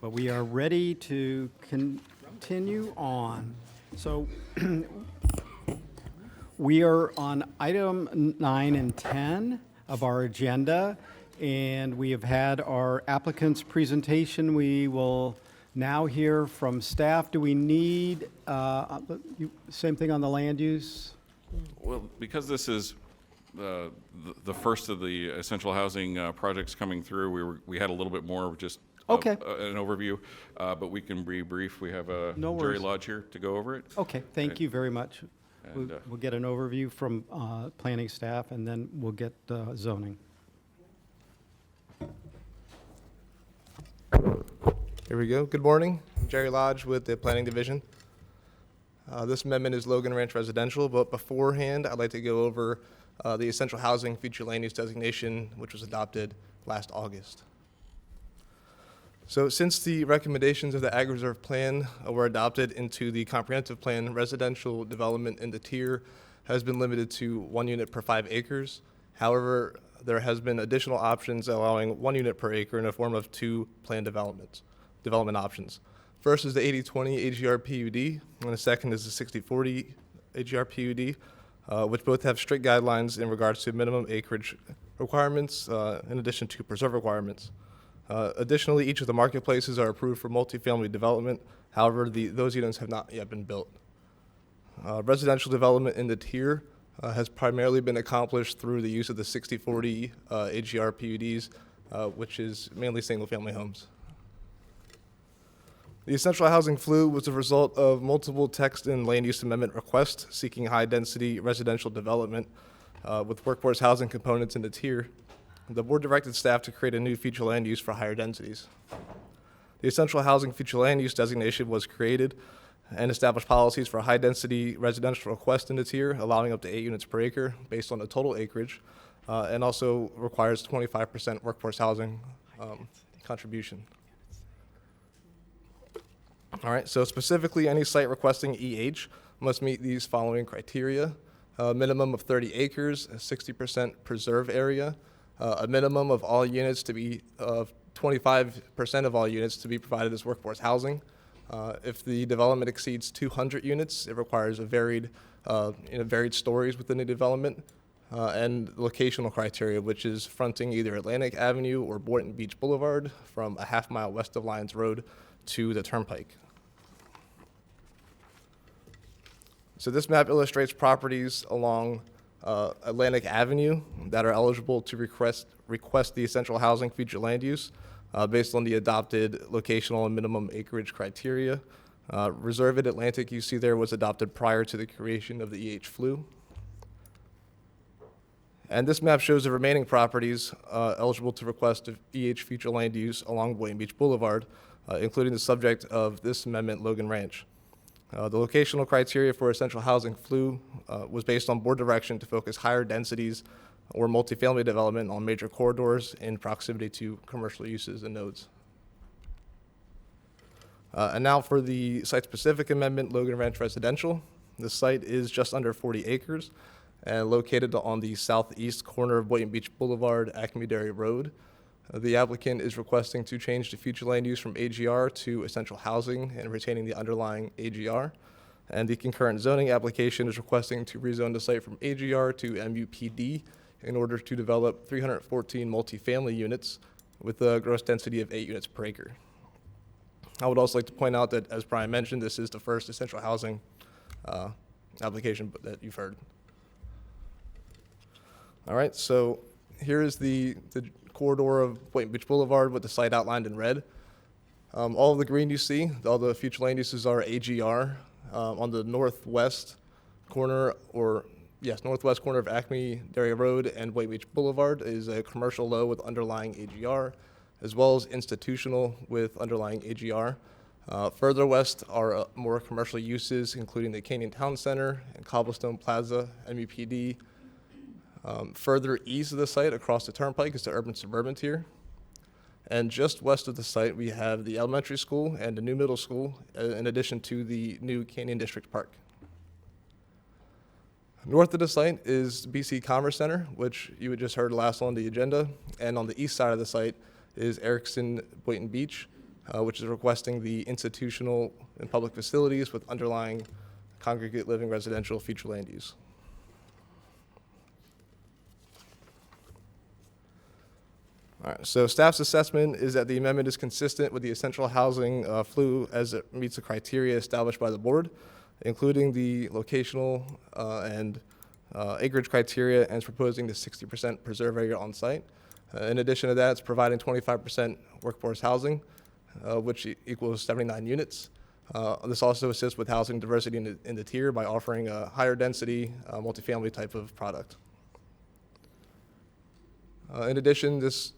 But we are ready to continue on. So we are on item 9 and 10 of our agenda, and we have had our applicant's presentation. We will now hear from staff. Do we need, same thing on the land use? Well, because this is the first of the essential housing projects coming through, we had a little bit more just Okay. An overview, but we can be brief. We have No Jerry worries. Lodge here to go over it. Okay, thank you very much. And, We'll get an overview from planning staff, and then we'll get zoning. Here we go. Good morning. Jerry Lodge with the Planning Division. This amendment is Logan Ranch Residential, but beforehand, I'd like to go over the Essential Housing Future Land Use Designation, which was adopted last August. So since the recommendations of the Ag Reserve Plan were adopted into the Comprehensive Plan, residential development in the tier has been limited to 1 unit per 5 acres. However, there has been additional options allowing 1 unit per acre in the form of 2 planned development options. First is the 80-20 AGR PUD, and the second is the 60-40 AGR PUD, which both have strict guidelines in regards to minimum acreage requirements in addition to preserve requirements. Additionally, each of the marketplaces are approved for multifamily development. However, those units have not yet been built. Residential development in the tier has primarily been accomplished through the use of the 60-40 AGR PUDs, which is mainly single-family homes. The essential housing flu was the result of multiple text and land use amendment requests seeking high-density residential development with workforce housing components in the tier. The board directed staff to create a new future land use for higher densities. The essential housing future land use designation was created and established policies for high-density residential requests in the tier, allowing up to 8 units per acre based on the total acreage, and also requires 25% workforce housing contribution. All right, so specifically, any site requesting EH must meet these following criteria: a minimum of 30 acres, a 60% preserve area, a minimum of all units to be of 25% of all units to be provided as workforce housing. If the development exceeds 200 units, it requires varied stories within the development, and locational criteria, which is fronting either Atlantic Avenue or Boynton Beach Boulevard from a half mile west of Lyons Road to the Turnpike. So this map illustrates properties along Atlantic Avenue that are eligible to request the essential housing future land use based on the adopted locational and minimum acreage criteria. Reserve at Atlantic, you see there, was adopted prior to the creation of the EH flu. And this map shows the remaining properties eligible to request EH future land use along Boynton Beach Boulevard, including the subject of this amendment, Logan Ranch. The locational criteria for essential housing flu was based on board direction to focus higher densities or multifamily development on major corridors in proximity to commercial uses and nodes. And now for the site-specific amendment, Logan Ranch Residential. The site is just under 40 acres and located on the southeast corner of Boynton Beach Boulevard, Acme Dairy Road. The applicant is requesting to change the future land use from AGR to essential housing and retaining the underlying AGR. And the concurrent zoning application is requesting to rezone the site from AGR to MUPD in order to develop 314 multifamily units with a gross density of 8 units per acre. I would also like to point out that, as Brian mentioned, this is the first essential housing application that you've heard. All right, so here is the corridor of Boynton Beach Boulevard with the site outlined in red. All of the green you see, all the future land uses are AGR. On the northwest corner of Acme Dairy Road and Boynton Beach Boulevard is a commercial low with underlying AGR, as well as institutional with underlying AGR. Further west are more commercial uses, including the Canyon Town Center and Cobblestone Plaza, MUPD. Further east of the site, across the Turnpike, is the urban-suburban tier. And just west of the site, we have the elementary school and the new middle school, in addition to the new Canyon District Park. North of the site is BC Commerce Center, which you had just heard last on the agenda. And on the east side of the site is Erickson Boynton Beach, which is requesting the institutional and public facilities with underlying congregate living residential future land use. All right, so staff's assessment is that the amendment is consistent with the essential housing FLU as it meets the criteria established by the board, including the locational and acreage criteria, and is proposing the 60% preserve area on site. In addition to that, it's providing 25% workforce housing, which equals 79 units. This also assists with housing diversity in the tier by offering a higher density, multifamily type of product. In addition, this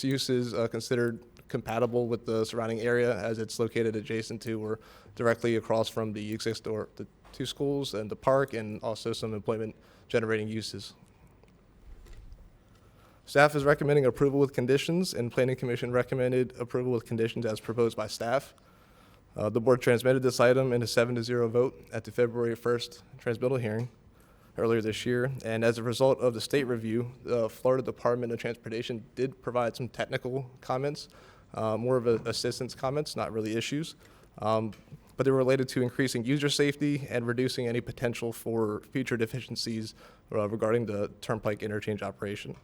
use is considered compatible with the surrounding area as it's located adjacent to or directly across from the the two schools and the park, and also some employment generating uses. Staff is recommending approval with conditions, and Planning Commission recommended approval with conditions as proposed by staff. The board transmitted this item in a 7-0 vote at the February 1st transmittal hearing earlier this year, and as a result of the state review, the Florida Department of Transportation did provide some technical comments, more of assistance comments, not really issues, but they were related to increasing user safety and reducing any potential for future deficiencies regarding the Turnpike interchange operation.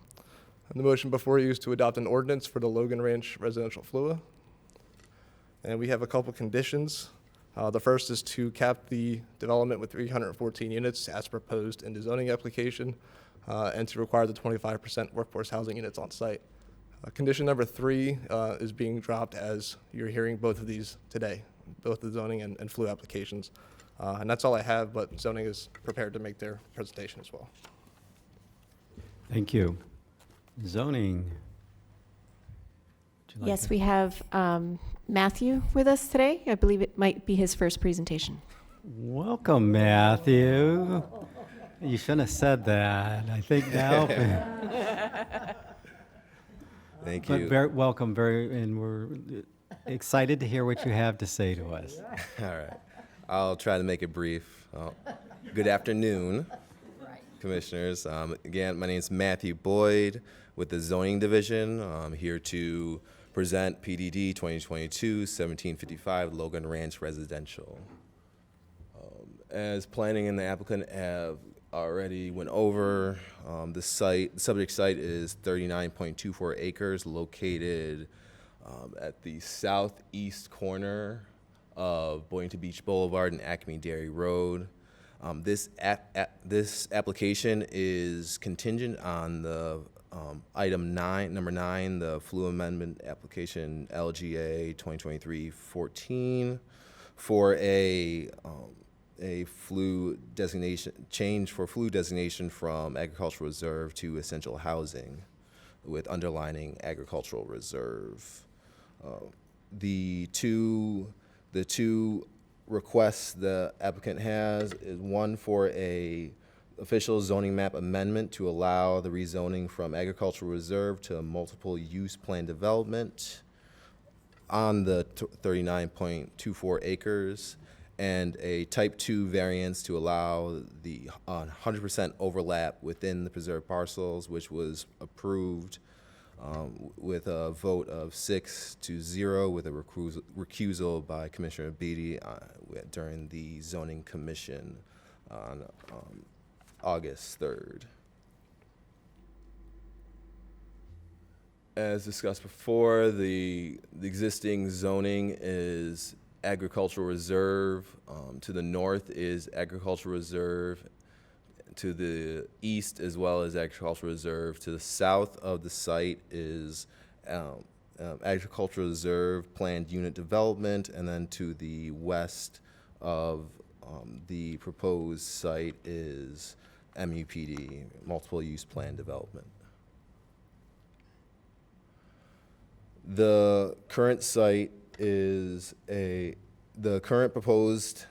And the motion before you is to adopt an ordinance for the Logan Ranch residential FLUA. And we have a couple conditions. The first is to cap the development with 314 units as proposed in the zoning application, and to require the 25% workforce housing units on site. Condition number 3 is being dropped as you're hearing both of these today, both the zoning and FLU applications. And that's all I have, but zoning is prepared to make their presentation as well. Thank you. Zoning. Would you like Yes, to- we have Matthew with us today. I believe it might be his first presentation. Welcome, Matthew. You shouldn't have said that. I think now. Thank But you. welcome, and we're excited to hear what you have to say to us. All right. I'll try to make it brief. Good afternoon, commissioners. Again, my name is Matthew Boyd with the Zoning Division. I'm here to present PDD 2022-1755 Logan Ranch Residential. As planning and the applicant have already went over, the subject site is 39.24 acres located at the southeast corner of Boynton Beach Boulevard and Acme Dairy Road. This application is contingent on the item number 9, the FLU amendment application LGA 2023-14 for a FLU designation change for FLU designation from agricultural reserve to essential housing with underlining agricultural reserve. The two requests the applicant has is one for a official zoning map amendment to allow the rezoning from agricultural reserve to multiple use plan development on the 39.24 acres, and a type 2 variance to allow the 100% overlap within the preserved parcels, which was approved with a vote of 6-0 with a recusal by Commissioner Beatty during the Zoning Commission on August 3rd. As discussed before, the existing zoning is agricultural reserve. To the north is agricultural reserve. To the east, as well as agricultural reserve. To the south of the site is agricultural reserve planned unit development, and then to the west of the proposed site is MUPD, multiple use plan development. The current site is the current proposed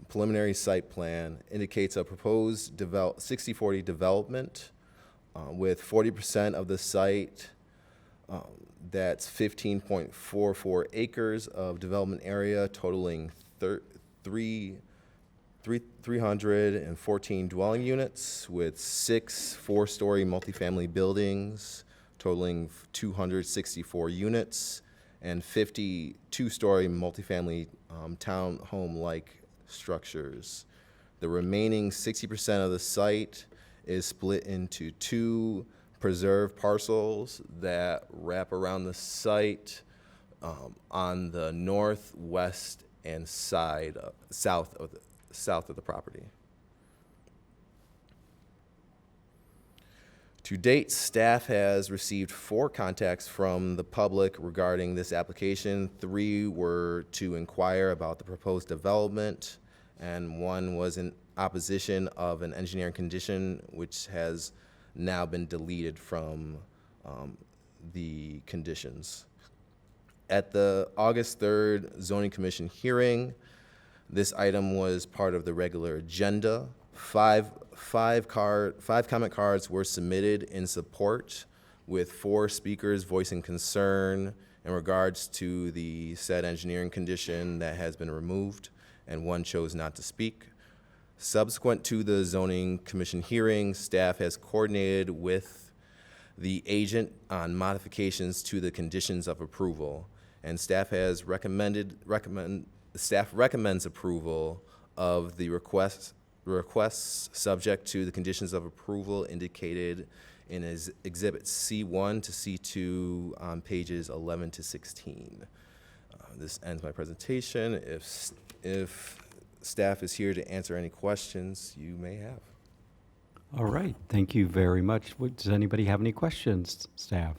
preliminary site plan indicates a proposed 60/40 development with 40% of the site that's 15.44 acres of development area totaling 314 dwelling units with 6 4-story multifamily buildings totaling 264 units and 50 two-story multifamily townhome-like structures. The remaining 60% of the site is split into 2 preserved parcels that wrap around the site on the northwest and south of the property. To date, staff has received 4 contacts from the public regarding this application. 3 were to inquire about the proposed development, and 1 was in opposition of an engineering condition, which has now been deleted from the conditions. At the August 3rd Zoning Commission hearing, this item was part of the regular agenda. Five comment cards were submitted in support, with 4 speakers voicing concern in regards to the said engineering condition that has been removed, and 1 chose not to speak. Subsequent to the Zoning Commission hearing, staff has coordinated with the agent on modifications to the conditions of approval, and staff recommends approval of the requests subject to the conditions of approval indicated in Exhibit C1 to C2 on pages 11 to 16. This ends my presentation. If staff is here to answer any questions you may have. All right, thank you very much. Does anybody have any questions, staff?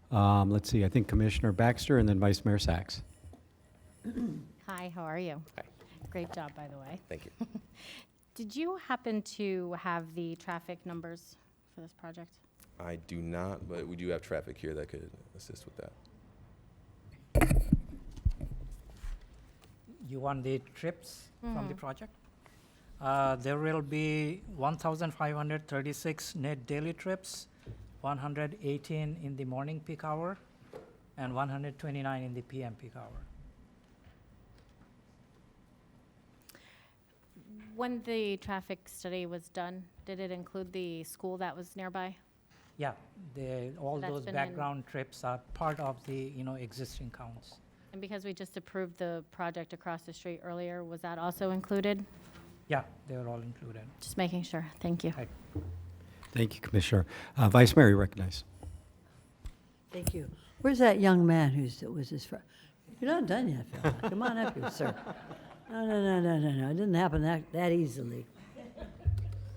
Let's see, I think Commissioner Baxter and then Vice Mayor Sachs. Hi, how are you? Hi. Great job, by the way. Thank you. Did you happen to have the traffic numbers for this project? I do not, but we do have traffic here that could assist with that. You want the trips from the project? There will be 1,536 net daily trips, 118 in the morning peak hour, and 129 in the PM peak hour. When the traffic study was done, did it include the school that was nearby? Yeah, all That's those been in- background trips are part of the existing counts. And because we just approved the project across the street earlier, was that also included? Yeah, they were all included. Just making sure. Thank you. Right. Thank you, Commissioner. Vice Mayor, you recognize. Thank you. Where's that young man was his friend? You're not done yet, Phil. Come on up here, sir. No. It didn't happen that easily.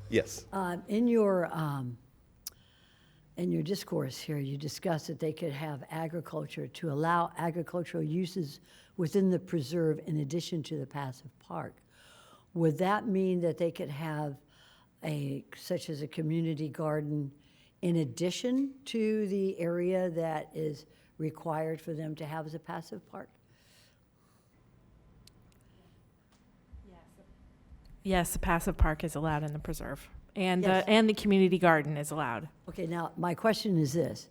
Yes. In your discourse here, you discussed that they could have agriculture to allow agricultural uses within the preserve in addition to the passive park. Would that mean that they could have such as a community garden in addition to the area that is required for them to have as a passive park? Yes, the passive park is allowed in the preserve, and Yes. and the community garden is allowed. Okay, now, my question is this,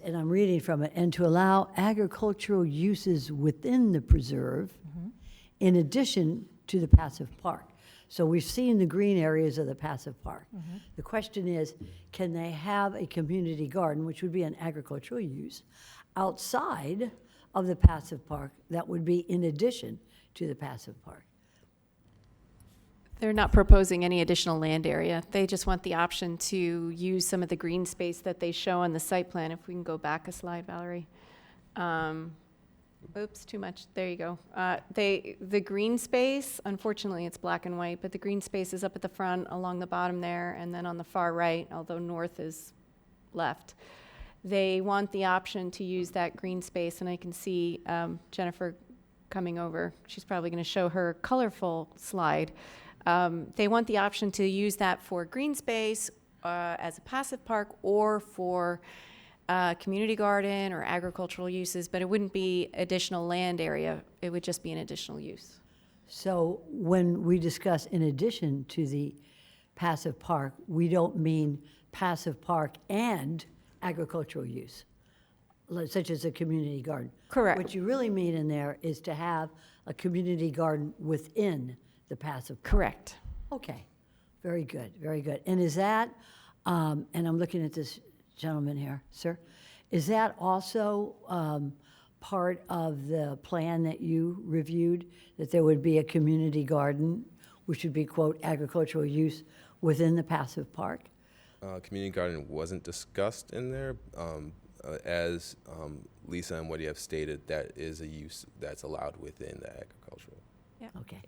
and I'm reading from it, and to allow agricultural uses within the preserve in addition to the passive park. So we've seen the green areas of the passive park. The question is, can they have a community garden, which would be an agricultural use, outside of the passive park that would be in addition to the passive park? They're not proposing any additional land area. They just want the option to use some of the green space that they show on the site plan. If we can go back a slide, Valerie. Oops, too much. There you go. The green space, unfortunately, it's black and white, but the green space is up at the front along the bottom there, and then on the far right, although north is left. They want the option to use that green space, and I can see Jennifer coming over. She's probably going to show her colorful slide. They want the option to use that for green space as a passive park or for community garden or agricultural uses, but it wouldn't be additional land area. It would just be an additional use. So when we discuss in addition to the passive park, we don't mean passive park and agricultural use, such as a community garden. Correct. What you really mean in there is to have a community garden within the passive park. Correct. Okay, very good, very good. And is that, and I'm looking at this gentleman here, sir, is that also part of the plan that you reviewed, that there would be a community garden, which would be, quote, agricultural use within the passive park? Community garden wasn't discussed in there. As Lisa and what you have stated, that is a use that's allowed within the agricultural. Okay,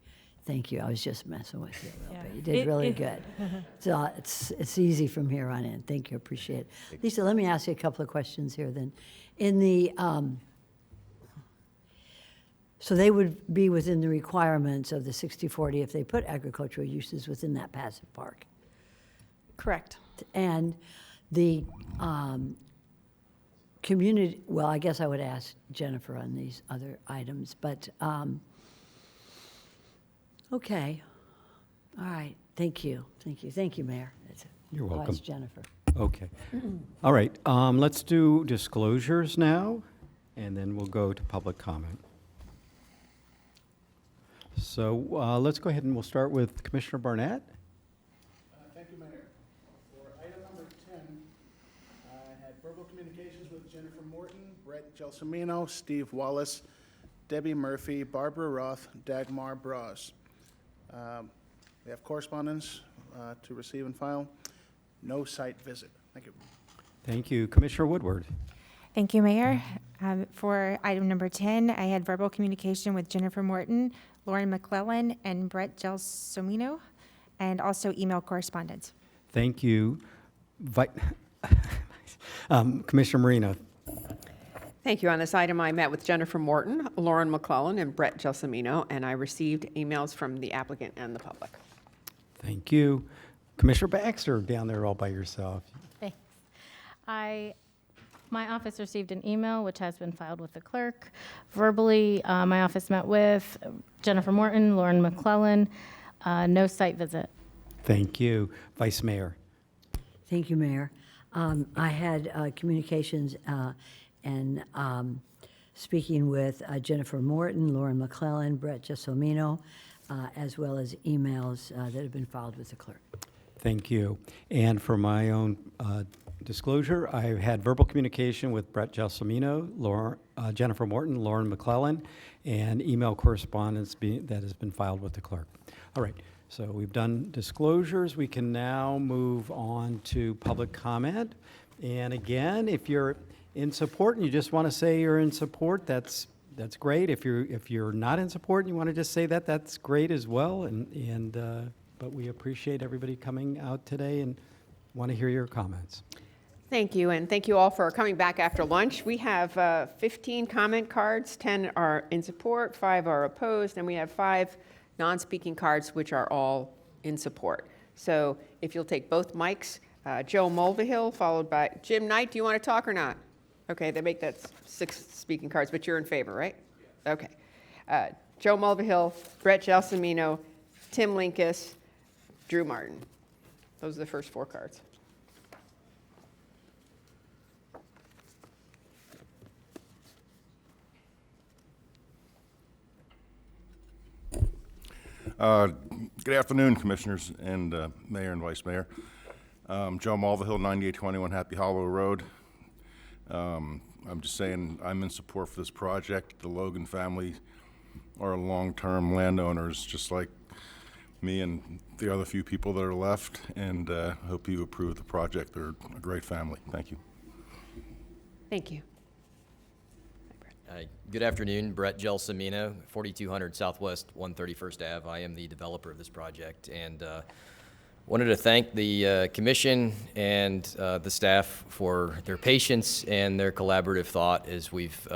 thank you. I was just messing with you a little Yeah. bit. You did really good. So it's easy from here on in. Thank you, appreciate it. Lisa, let me ask you a couple of questions here then. In the, so they would be within the requirements of the 60/40 if they put agricultural uses within that passive park? Correct. And the community, well, I guess I would ask Jennifer on these other items, but, okay. All right, thank you, Mayor. You're welcome. Vice Jennifer. Okay. All right, let's do disclosures now, and then we'll go to public comment. So let's go ahead and we'll start with Commissioner Barnett. Thank you, Mayor. For item number 10, I had verbal communications with Jennifer Morton, Brett Gelsomino, Steve Wallace, Debbie Murphy, Barbara Roth, Dagmar Bras. We have correspondence to receive and file. No site visit. Thank you. Thank you. Commissioner Woodward. Thank you, Mayor. For item number 10, I had verbal communication with Jennifer Morton, Lauren McClellan, and Brett Gelsomino, and also email correspondence. Thank you. Commissioner Marino. Thank you. On this item, I met with Jennifer Morton, Lauren McClellan, and Brett Gelsomino, and I received emails from the applicant and the public. Thank you. Commissioner Baxter, down there all by yourself. Thanks. My office received an email, which has been filed with the clerk. Verbally, my office met with Jennifer Morton, Lauren McClellan, no site visit. Thank you. Vice Mayor. Thank you, Mayor. I had communications and speaking with Jennifer Morton, Lauren McClellan, Brett Gelsomino, as well as emails that have been filed with the clerk. Thank you. And for my own disclosure, I had verbal communication with Brett Gelsomino, Jennifer Morton, Lauren McClellan, and email correspondence that has been filed with the clerk. All right, so we've done disclosures. We can now move on to public comment. And again, if you're in support and you just want to say you're in support, that's great. If you're not in support and you want to just say that, that's great as well. But we appreciate everybody coming out today and want to hear your comments. Thank you, and thank you all for coming back after lunch. We have 15 comment cards, 10 are in support, 5 are opposed, and we have 5 non-speaking cards, which are all in support. So if you'll take both mics, Joe Mulvihill, followed by Jim Knight. Do you want to talk or not? Okay, they make that 6 speaking cards, but you're in favor, right? Okay. Joe Mulvihill, Brett Gelsomino, Tim Linkus, Drew Martin. Those are the first 4 cards. Good afternoon, Commissioners and Mayor and Vice Mayor. Joe Mulvihill, 9821 Happy Hollow Road. I'm just saying I'm in support for this project. The Logan family are long-term landowners, just like me and the other few people that are left, and I hope you approve the project. They're a great family. Thank you. Thank you. Good afternoon, Brett Gelsomino, 4200 Southwest 131st Ave. I am the developer of this project, and wanted to thank the commission and the staff for their patience and their collaborative thought as we've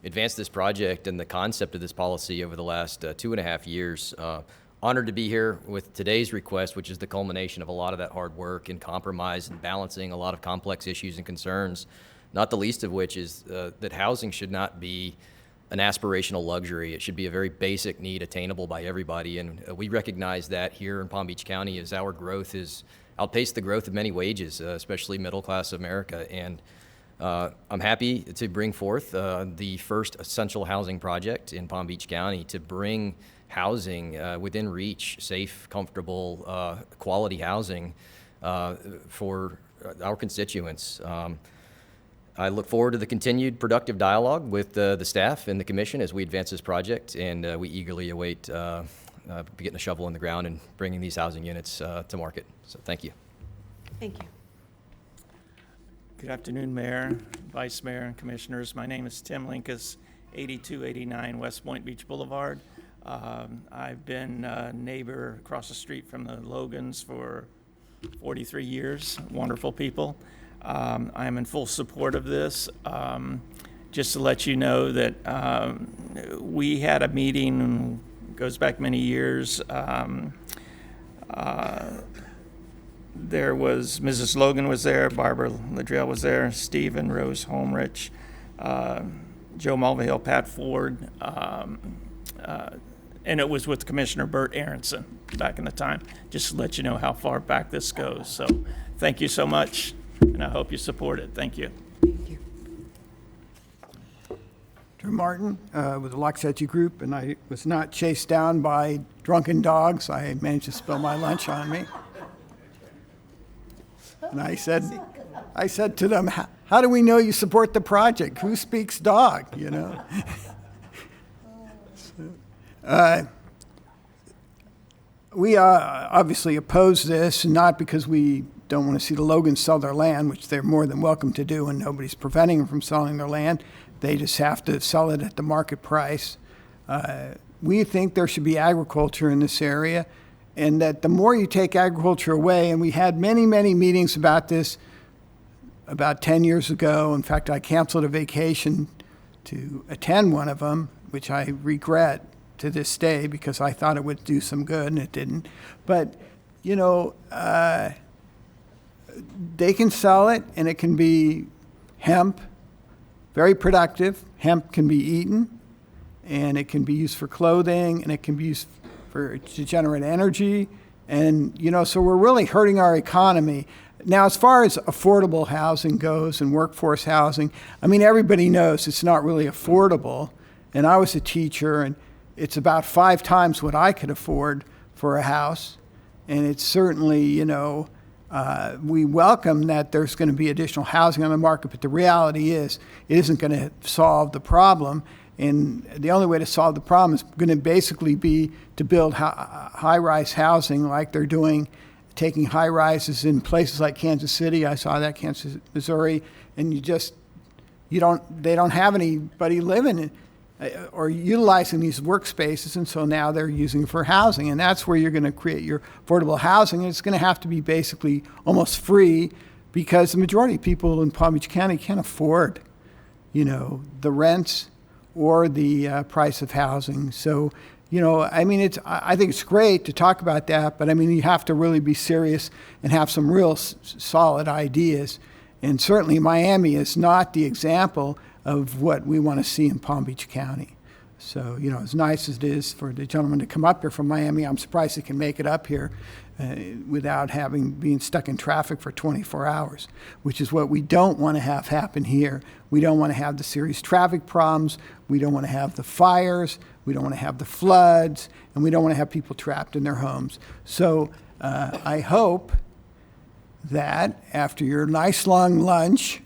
advanced this project and the concept of this policy over the last 2.5 years. Honored to be here with today's request, which is the culmination of a lot of that hard work and compromise and balancing a lot of complex issues and concerns, not the least of which is that housing should not be an aspirational luxury. It should be a very basic need attainable by everybody, and we recognize that here in Palm Beach County as our growth has outpaced the growth of many wages, especially middle-class America. And I'm happy to bring forth the first essential housing project in Palm Beach County to bring housing within reach, safe, comfortable, quality housing for our constituents. I look forward to the continued productive dialogue with the staff and the commission as we advance this project, and we eagerly await getting a shovel in the ground and bringing these housing units to market. So thank you. Thank you. Good afternoon, Mayor, Vice Mayor, and Commissioners. My name is Tim Linkus, 8289 West Point Beach Boulevard. I've been a neighbor across the street from the Logans for 43 years. Wonderful people. I am in full support of this. Just to let you know that we had a meeting, goes back many years. There was, Mrs. Logan was there, Barbara Ladrell was there, Steve and Rose Holmrich, Joe Mulvihill, Pat Ford, and it was with Commissioner Bert Aronson back in the time, just to let you know how far back this goes. So thank you so much, and I hope you support it. Thank you. Thank you. Drew Martin with the Loxetty Group, and I was not chased down by drunken dogs. I managed to spill my lunch on me. And I said to them, how do we know you support the project? Who speaks dog, you know? We obviously oppose this, not because we don't want to see the Logans sell their land, which they're more than welcome to do, and nobody's preventing them from selling their land. They just have to sell it at the market price. We think there should be agriculture in this area, and that the more you take agriculture away, and we had many, many meetings about this about 10 years ago. In fact, I canceled a vacation to attend one of them, which I regret to this day because I thought it would do some good and it didn't. But, you know, they can sell it, and it can be hemp, very productive. Hemp can be eaten, and it can be used for clothing, and it can be used to generate energy. And, you know, so we're really hurting our economy. Now, as far as affordable housing goes and workforce housing, I mean, everybody knows it's not really affordable. And I was a teacher, and it's about 5 times what I could afford for a house. And it's certainly, you know, we welcome that there's going to be additional housing on the market, but the reality is it isn't going to solve the problem. And the only way to solve the problem is going to basically be to build high-rise housing like they're doing, taking high-rises in places like Kansas City. I saw that, Kansas, Missouri, and they don't have anybody living or utilizing these workspaces, and so now they're using it for housing. And that's where you're going to create your affordable housing, and it's going to have to be basically almost free because the majority of people in Palm Beach County can't afford, you know, the rents or the price of housing. So, you know, I mean, I think it's great to talk about that, but I mean, you have to really be serious and have some real solid ideas. And certainly Miami is not the example of what we want to see in Palm Beach County. So, you know, as nice as it is for the gentleman to come up here from Miami, I'm surprised he can make it up here without being stuck in traffic for 24 hours, which is what we don't want to have happen here. We don't want to have the serious traffic problems. We don't want to have the fires. We don't want to have the floods, and we don't want to have people trapped in their homes. So I hope that after your nice long lunch,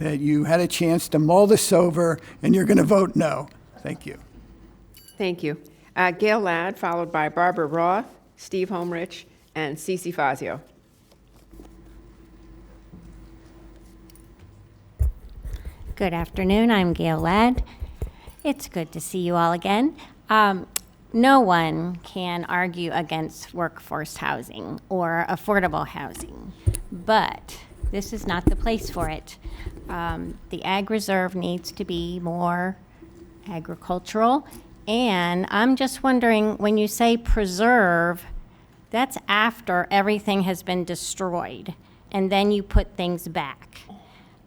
that you had a chance to mull this over and you're going to vote no. Thank you. Thank you. Gail Ladd, followed by Barbara Roth, Steve Holmrich, and Cece Fazio. Good afternoon. I'm Gail Ladd. It's good to see you all again. No one can argue against workforce housing or affordable housing, but this is not the place for it. The Ag Reserve needs to be more agricultural, and I'm just wondering, when you say preserve, that's after everything has been destroyed, and then you put things back.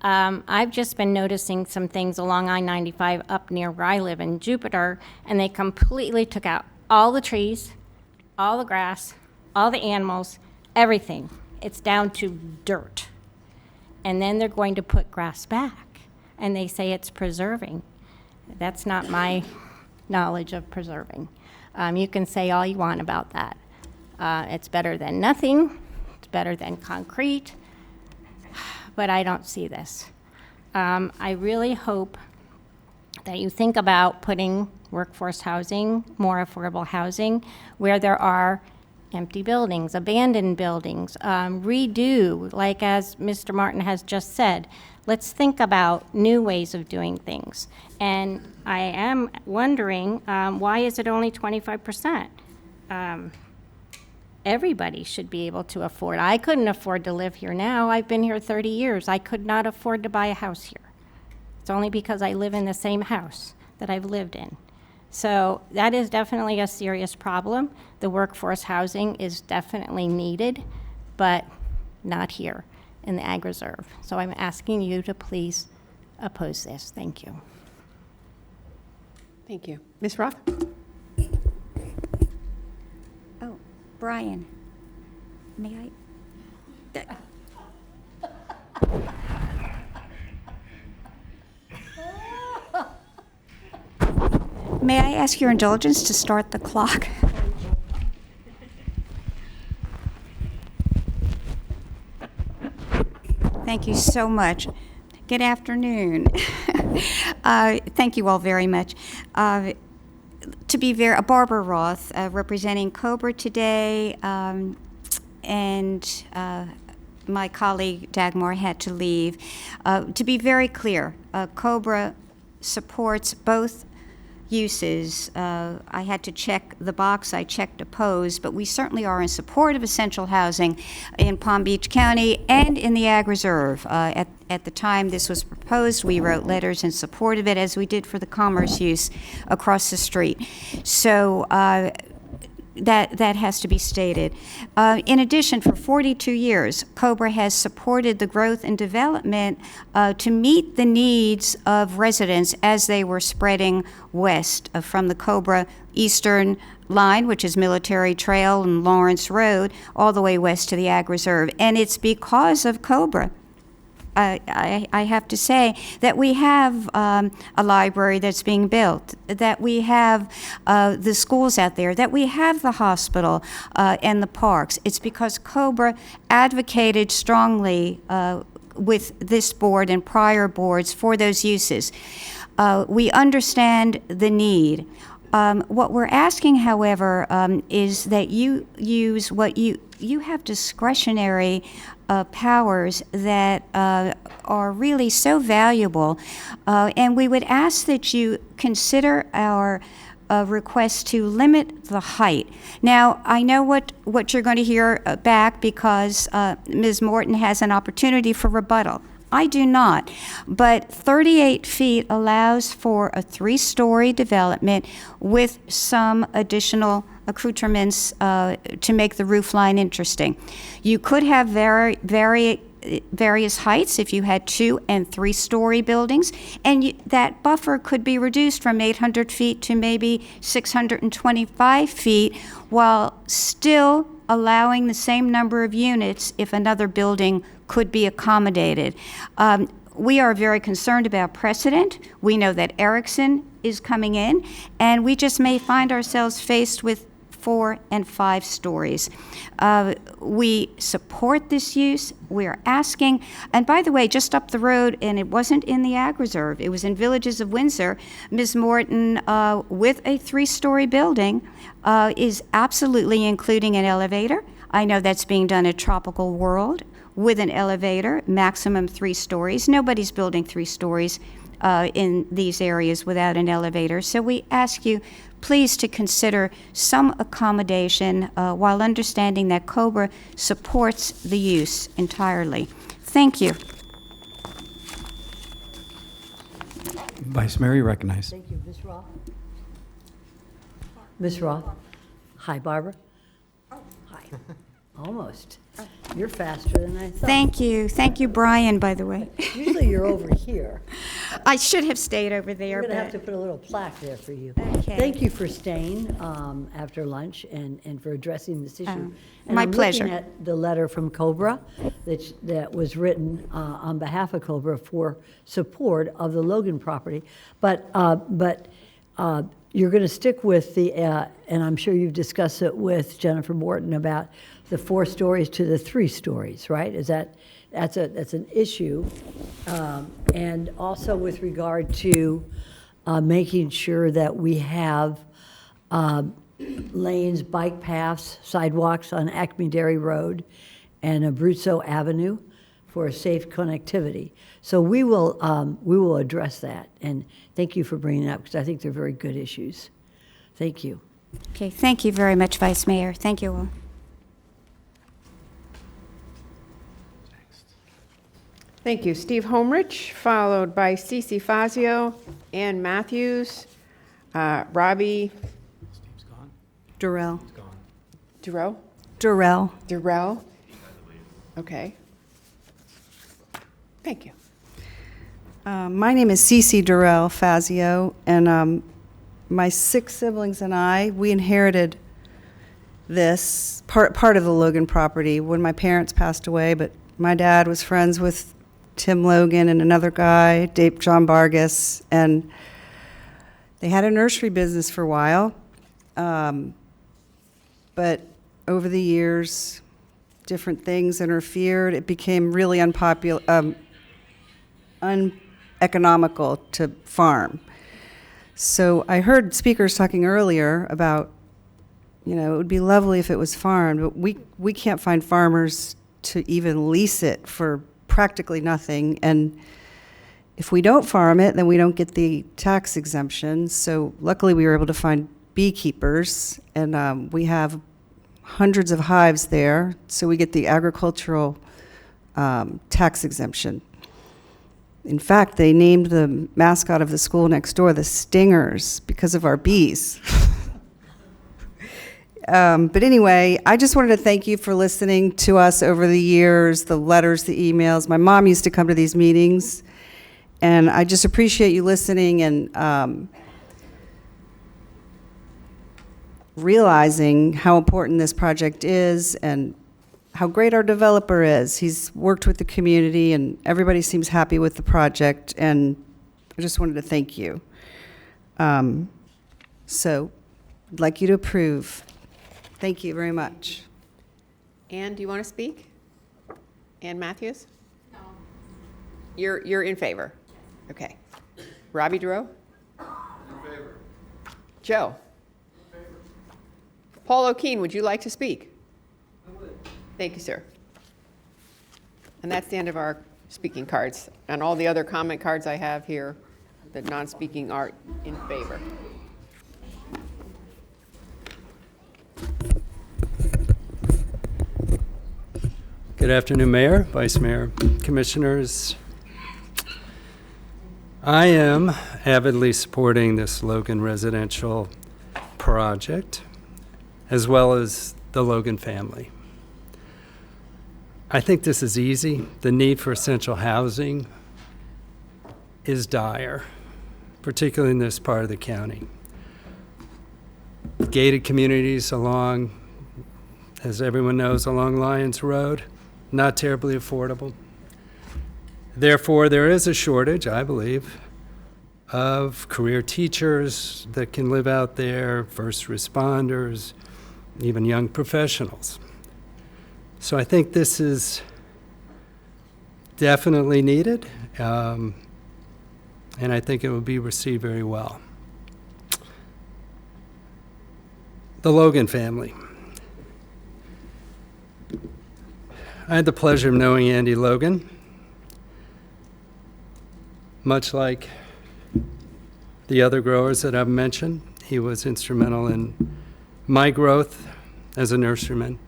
I've just been noticing some things along I-95 up near where I live in Jupiter, and they completely took out all the trees, all the grass, all the animals, everything. It's down to dirt. And then they're going to put grass back, and they say it's preserving. That's not my knowledge of preserving. You can say all you want about that. It's better than nothing. It's better than concrete. But I don't see this. I really hope that you think about putting workforce housing, more affordable housing, where there are empty buildings, abandoned buildings, redo, like as Mr. Martin has just said. Let's think about new ways of doing things. And I am wondering, why is it only 25%? Everybody should be able to afford. I couldn't afford to live here now. I've been here 30 years. I could not afford to buy a house here. It's only because I live in the same house that I've lived in. So that is definitely a serious problem. The workforce housing is definitely needed, but not here in the Ag Reserve. So I'm asking you to please oppose this. Thank you. Thank you. Ms. Ruff? Oh, Brian, may I? May I ask your indulgence to start the clock? Thank you so much. Good afternoon. Thank you all very much. To be very, Barbara Roth, representing Cobra today, and my colleague Dagmar had to leave. To be very clear, Cobra supports both uses. I had to check the box, I checked oppose, but we certainly are in support of essential housing in Palm Beach County and in the Ag Reserve. At the time this was proposed, we wrote letters in support of it, as we did for the commerce use across the street. So that has to be stated. In addition, for 42 years, Cobra has supported the growth and development to meet the needs of residents as they were spreading west from the Cobra Eastern line, which is Military Trail and Lawrence Road, all the way west to the Ag Reserve. And it's because of Cobra, I have to say, that we have a library that's being built, that we have the schools out there, that we have the hospital and the parks. It's because Cobra advocated strongly with this board and prior boards for those uses. We understand the need. What we're asking, however, is that you use what you have discretionary powers that are really so valuable, and we would ask that you consider our request to limit the height. Now, I know what you're going to hear back, because Ms. Morton has an opportunity for rebuttal. I do not, but 38 feet allows for a 3-story development with some additional accoutrements to make the roof line interesting. You could have various heights if you had 2- and 3-story buildings, and that buffer could be reduced from 800 feet to maybe 625 feet, while still allowing the same number of units if another building could be accommodated. We are very concerned about precedent. We know that Erickson is coming in, and we just may find ourselves faced with 4 and 5 stories. We support this use. We are asking, and by the way, just up the road, and it wasn't in the Ag Reserve, it was in Villages of Windsor, Ms. Morton, with a 3-story building, is absolutely including an elevator. I know that's being done at Tropical World with an elevator, maximum 3 stories. Nobody's building 3 stories in these areas without an elevator. So we ask you, please, to consider some accommodation while understanding that Cobra supports the use entirely. Thank you. Vice Mayor, you recognize. Thank you, Ms. Roth. Ms. Roth. Hi, Barbara. Oh, hi. Almost. You're faster than I thought. Thank you. Thank you, Brian, by the way. Usually you're over here. I should have stayed over there, We're going to but have to put a little plaque there for you. Okay. Thank you for staying after lunch and for addressing this issue. And my I'm pleasure. looking at the letter from Cobra that was written on behalf of Cobra for support of the Logan property. But you're going to stick with the, and I'm sure you've discussed it with Jennifer Morton about the 4 stories to the 3 stories, right? Is that that's an issue. And also with regard to making sure that we have lanes, bike paths, sidewalks on Acme Dairy Road and Abruzzo Avenue for safe connectivity. So we will address that. And thank you for bringing it up, because I think they're very good issues. Thank you. Okay, thank you very much, Vice Mayor. Thank you all. Thank you. Steve Homerich, followed by Cece Fazio, Ann Matthews, Robbie Steve's gone. Durrell. He's gone. Duro. Durrell. Durrell. Okay. Thank you. My name is Cece Durrell Fazio, and my 6 siblings and I, we inherited this part of the Logan property when my parents passed away, but my dad was friends with Tim Logan and another guy, John Vargas, and they had a nursery business for a while. But over the years, different things interfered. It became really unpopular, uneconomical to farm. So I heard speakers talking earlier about, it would be lovely if it was farmed, but we can't find farmers to even lease it for practically nothing. And if we don't farm it, then we don't get the tax exemption. So luckily we were able to find beekeepers, and we have hundreds of hives there, so we get the agricultural tax exemption. In fact, they named the mascot of the school next door the Stingers because of our bees. But anyway, I just wanted to thank you for listening to us over the years, the letters, the emails. My mom used to come to these meetings, and I just appreciate you listening and realizing how important this project is and how great our developer is. He's worked with the community, and everybody seems happy with the project, and I just wanted to thank you. So I'd like you to approve. Thank you very much. Ann, do you want to speak? Ann Matthews? No. You're in favor? Okay. Robbie Duro? In favor. Joe? In favor. Paul O'Keen, would you like to speak? I would. Thank you, sir. And that's the end of our speaking cards. And all the other comment cards I have here, the non-speaking are in favor. Good afternoon, Mayor, Vice Mayor, Commissioners. I am avidly supporting this Logan residential project, as well as the Logan family. I think this is easy. The need for essential housing is dire, particularly in this part of the county. Gated communities along, as everyone knows, along Lyons Road, not terribly affordable. Therefore, there is a shortage, I believe, of career teachers that can live out there, first responders, even young professionals. So I think this is definitely needed, and I think it will be received very well. The Logan family. I had the pleasure of knowing Andy Logan. Much like the other growers that I've mentioned, he was instrumental in my growth as a nurseryman.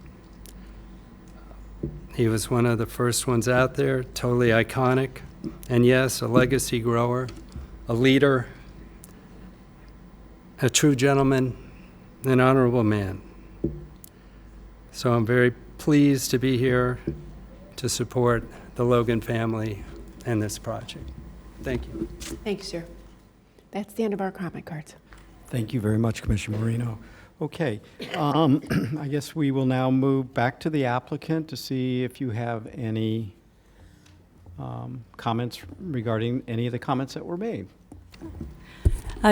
He was one of the first ones out there, totally iconic, and yes, a legacy grower, a leader, a true gentleman, an honorable man. So I'm very pleased to be here to support the Logan family and this project. Thank you. Thank you, sir. That's the end of our comment cards. Thank you very much, Commissioner Marino. Okay, I guess we will now move back to the applicant to see if you have any comments regarding any of the comments that were made.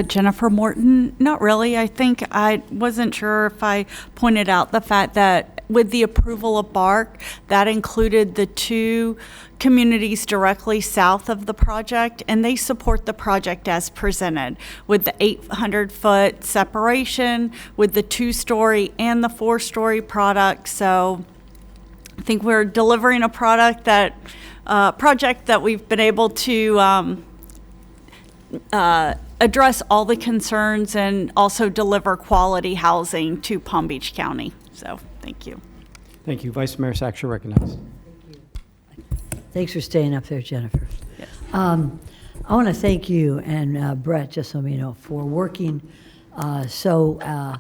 Jennifer Morton, not really. I think I wasn't sure if I pointed out the fact that with the approval of BARC, that included the 2 communities directly south of the project, and they support the project as presented with the 800-foot separation, with the 2-story and the 4-story product. So I think we're delivering a project that we've been able to address all the concerns and also deliver quality housing to Palm Beach County. So, thank you. Thank you. Vice Mayor Sachs, you're recognized. Thanks for staying up there, Jennifer. I want to thank you and Brett Gelsomino for working so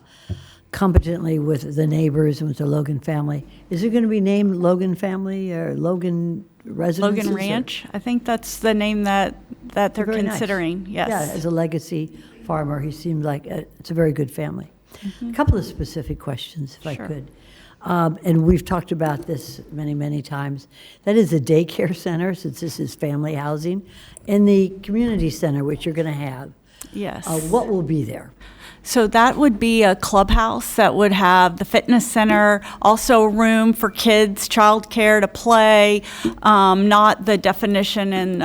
competently with the neighbors and with the Logan family. Is it going to be named Logan Family or Logan Residences? Logan Ranch, I think that's the name that they're Very nice. considering, yes. Yeah, as a legacy farmer, he seemed like it's a very good family. A couple of specific questions, if I Sure. could. And we've talked about this many, many times. That is a daycare center, since this is family housing, and the community center, which you're going to have. Yes. What will be there? So that would be a clubhouse that would have the fitness center, also room for kids, childcare to play, not the definition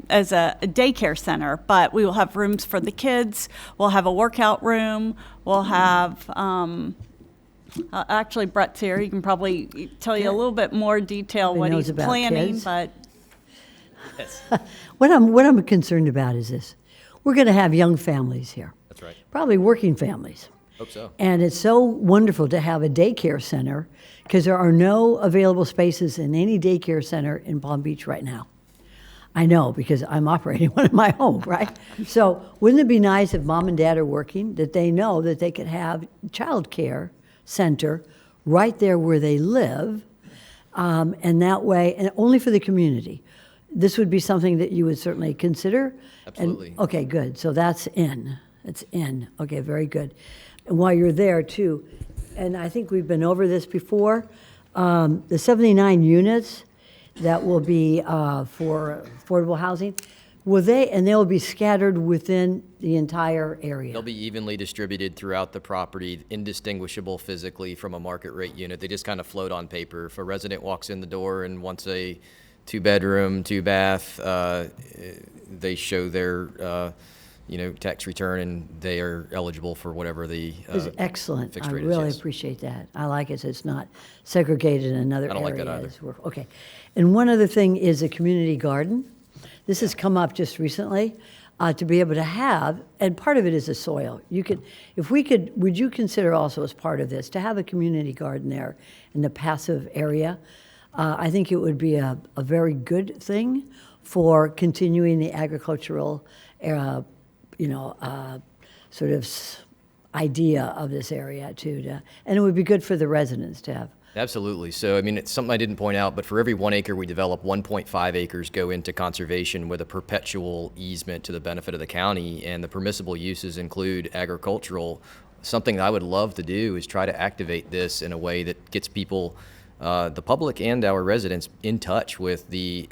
as a daycare center, but we will have rooms for the kids. We'll have a workout room. We'll have, actually Brett's here. He can probably tell you a little bit more detail He what knows he's about planning, kids. but What I'm concerned about is this. We're going to have young families here. That's right. Probably working families. Hope so. And it's so wonderful to have a daycare center because there are no available spaces in any daycare center in Palm Beach right now. I know because I'm operating one in my home, right? So wouldn't it be nice if mom and dad are working, that they know that they could have childcare center right there where they live, and that way, and only for the community. This would be something that you would certainly consider? Absolutely. And, okay, good. So that's in. It's in. Okay, very good. And while you're there, too, and I think we've been over this before, the 79 units that will be for affordable housing, they'll be scattered within the entire area? They'll be evenly distributed throughout the property, indistinguishable physically from a market rate unit. They just kind of float on paper. If a resident walks in the door and wants a 2-bedroom, 2-bath, they show their tax return, and they are eligible for whatever the It's excellent. fixed I rate is, really yes. appreciate that. I like it, so it's not segregated in another I don't like that areas. Okay. And one other thing is a community garden. This has come up just recently, to be able to have, and part of it is the soil. Would you consider also as part of this, to have a community garden there in the passive area? I think it would be a very good thing for continuing the agricultural sort of idea of this area too, and it would be good for the residents to have. Absolutely. So, I mean, it's something I didn't point out, but for every 1 acre we develop, 1.5 acres go into conservation with a perpetual easement to the benefit of the county, and the permissible uses include agricultural. Something that I would love to do is try to activate this in a way that gets people, the public and our residents, in touch with the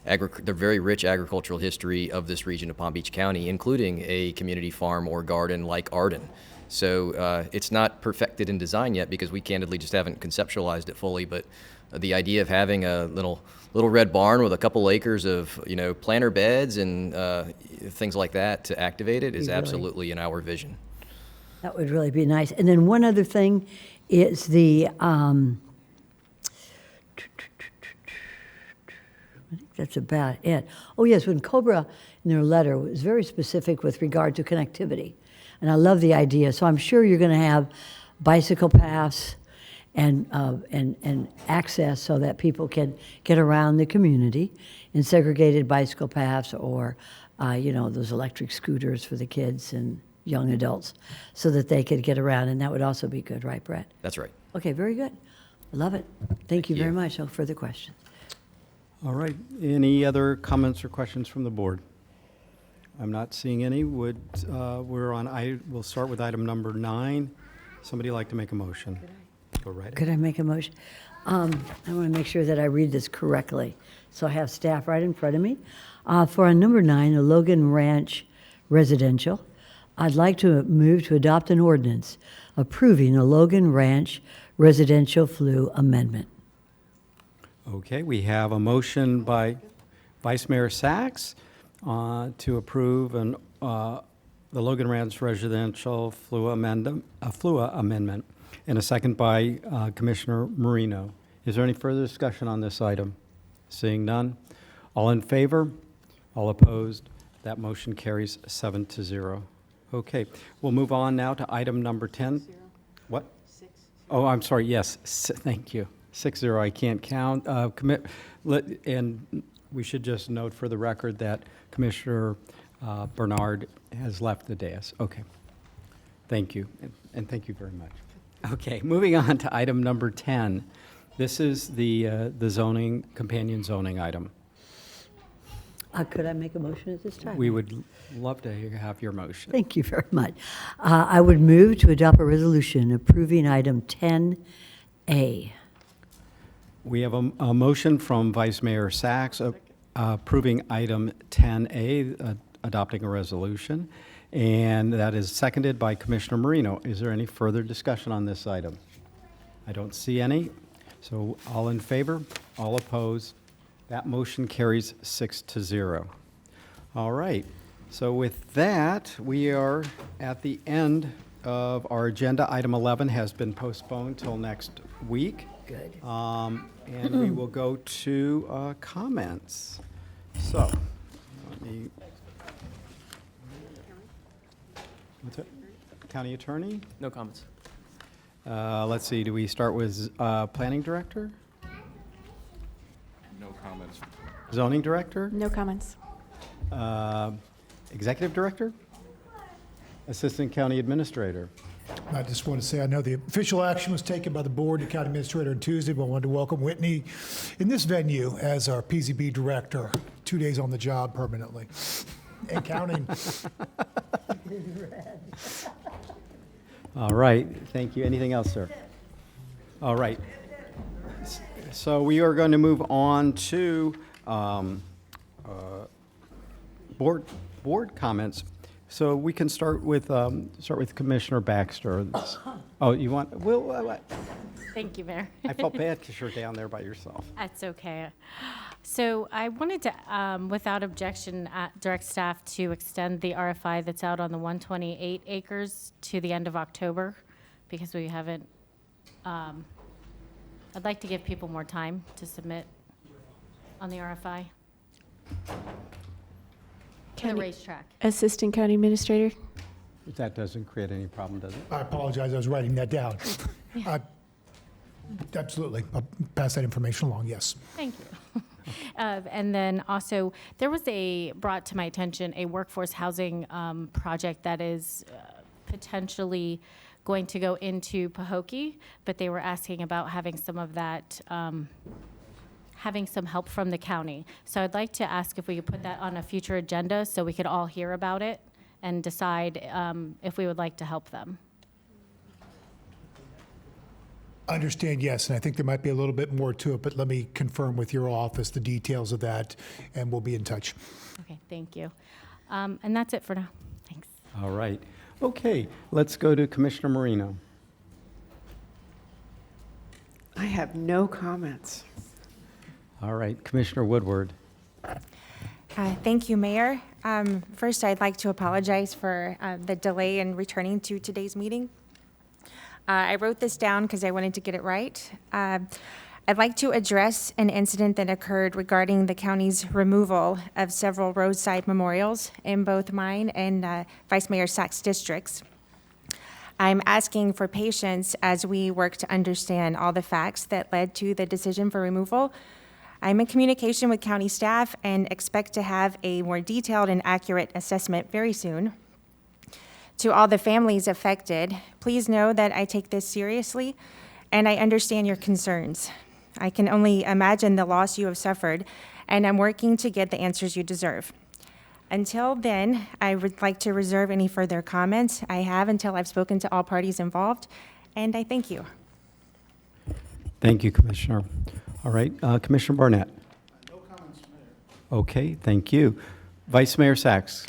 very rich agricultural history of this region of Palm Beach County, including a community farm or garden like Arden. So it's not perfected in design yet because we candidly just haven't conceptualized it fully, but the idea of having a little red barn with a couple acres of planter beds and things like that to activate it is absolutely in our vision. That would really be nice. And then one other thing is I think that's about it. Oh, yes, when Cobra, in their letter, was very specific with regard to connectivity. And I love the idea. So I'm sure you're going to have bicycle paths and access so that people can get around the community in segregated bicycle paths or, those electric scooters for the kids and young adults so that they could get around. And that would also be good, right, Brett? That's right. Okay, very good. I love it. Thank you very much. No further questions. All right. Any other comments or questions from the board? I'm not seeing any. We'll start with item number 9. Somebody like to make a motion? Go right ahead. Could I make a motion? I want to make sure that I read this correctly. So I have staff right in front of me. For on number 9, the Logan Ranch Residential, I'd like to move to adopt an ordinance approving a Logan Ranch residential flu amendment. Okay, we have a motion by Vice Mayor Sachs to approve the Logan Ranch residential FLUA amendment, and a second by Commissioner Marino. Is there any further discussion on this item? Seeing none. All in favor? All opposed? That motion carries 7-0. Okay, we'll move on now to item number 10. What? Oh, I'm sorry, yes, thank you. 6-0, I can't count. And we should just note for the record that Commissioner Bernard has left the dais. Okay, thank you, and thank you very much. Okay, moving on to item number 10. This is the zoning, companion zoning item. Could I make a motion at this time? We would love to have your motion. Thank you very much. I would move to adopt a resolution approving item 10A. We have a motion from Vice Mayor Sachs approving item 10A, adopting a resolution, and that is seconded by Commissioner Marino. Is there any further discussion on this item? I don't see any. So all in favor, all opposed, that motion carries 6-0. All right, so with that, we are at the end of our agenda. Item 11 has been postponed till next week. Good. And we will go to comments. So, let me. What's it? County Attorney? No comments. Let's see, do we start with Planning Director? No comments. Zoning Director? No comments. Executive Director? Assistant County Administrator? I just want to say, I know the official action was taken by the board and county administrator on Tuesday, but I wanted to welcome Whitney in this venue as our PZB director, 2 days on the job permanently and counting. All right, thank you. Anything else, sir? All right. So we are going to move on to board comments. So we can start with Commissioner Baxter. Oh, you want? Well, Thank you, Mayor. I felt bad because you're down there by yourself. That's okay. So I wanted to, without objection, direct staff to extend the RFI that's out on the 128 acres to the end of October, because we haven't, I'd like to give people more time to submit on the RFI. For the racetrack. Assistant County Administrator? That doesn't create any problem, does it? I apologize, I was writing that down. Absolutely, I'll pass that information along, yes. Thank you. And then also, there was brought to my attention a workforce housing project that is potentially going to go into Pahokee, but they were asking about having some of that, having some help from the county. So I'd like to ask if we could put that on a future agenda so we could all hear about it and decide if we would like to help them. Understand, yes, and I think there might be a little bit more to it, but let me confirm with your office the details of that, and we'll be in touch. Okay, thank you. And that's it for now. Thanks. All right. Okay, let's go to Commissioner Marino. I have no comments. All right, Commissioner Woodward. Thank you, Mayor. First, I'd like to apologize for the delay in returning to today's meeting. I wrote this down because I wanted to get it right. I'd like to address an incident that occurred regarding the county's removal of several roadside memorials in both mine and Vice Mayor Sachs' districts. I'm asking for patience as we work to understand all the facts that led to the decision for removal. I'm in communication with county staff and expect to have a more detailed and accurate assessment very soon. To all the families affected, please know that I take this seriously and I understand your concerns. I can only imagine the loss you have suffered, and I'm working to get the answers you deserve. Until then, I would like to reserve any further comments I have until I've spoken to all parties involved, and I thank you. Thank you, Commissioner. All right, Commissioner Barnett. No comments, Mayor. Okay, thank you. Vice Mayor Sachs.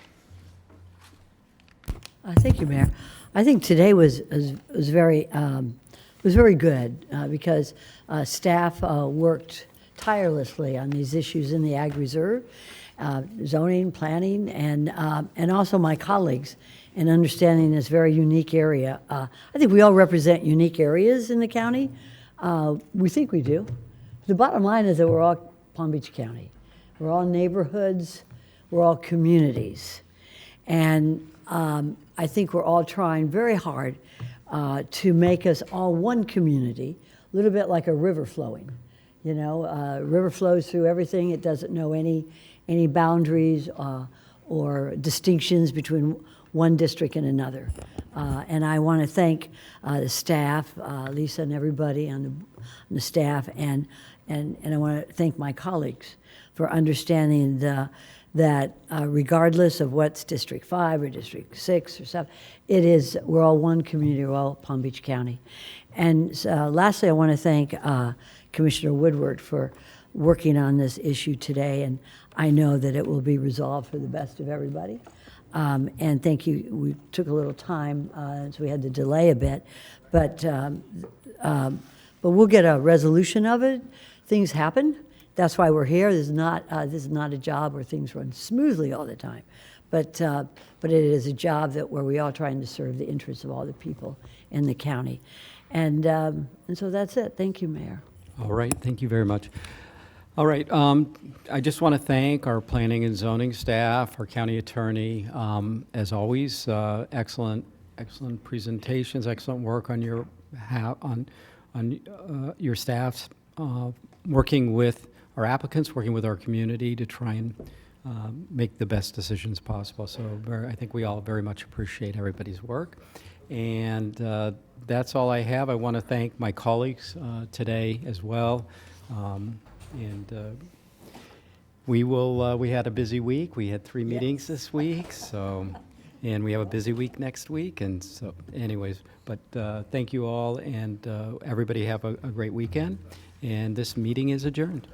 Thank you, Mayor. I think today was very was very good because staff worked tirelessly on these issues in the Ag Reserve, zoning, planning, and also my colleagues in understanding this very unique area. I think we all represent unique areas in the county. We think we do. The bottom line is that we're all Palm Beach County. We're all neighborhoods. We're all communities. And I think we're all trying very hard to make us all one community, a little bit like a river flowing. You know, a river flows through everything. It doesn't know any boundaries or distinctions between one district and another. And I want to thank the staff, Lisa and everybody on the staff, and I want to thank my colleagues for understanding that regardless of what's District 5 or District 6 or 7, we're all one community, we're all Palm Beach County. And lastly, I want to thank Commissioner Woodward for working on this issue today, and I know that it will be resolved for the best of everybody. And thank you. We took a little time, so we had to delay a bit, but we'll get a resolution of it. Things happen. That's why we're here. This is not a job where things run smoothly all the time, but it is a job where we are trying to serve the interests of all the people in the county, and so that's it. Thank you, Mayor. All right, thank you very much. All right, I just want to thank our planning and zoning staff, our county attorney. As always, excellent presentations, excellent work on your your staff's working with our applicants, working with our community to try and make the best decisions possible. So I think we all very much appreciate everybody's work. And that's all I have. I want to thank my colleagues today as well. We had a busy week. We had 3 meetings this week, and we have a busy week next week. And so anyways, but thank you all, and everybody have a great weekend. And this meeting is adjourned.